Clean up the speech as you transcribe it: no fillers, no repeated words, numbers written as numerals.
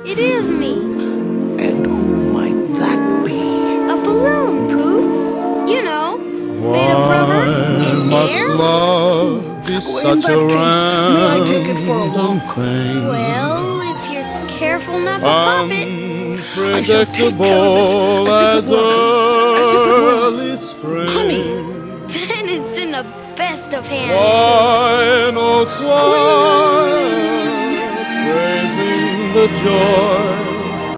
It is me. And who might that be? A balloon, Pooh. You know, made of rubber and air. Love be In such that a case, may I take it for a random walk? thing? Well, if you're careful not to pop it. I shall take care of it Unpredictable as if it were, as if it were early spring. honey. Then it's in the best of hands, Why no choir praising the joy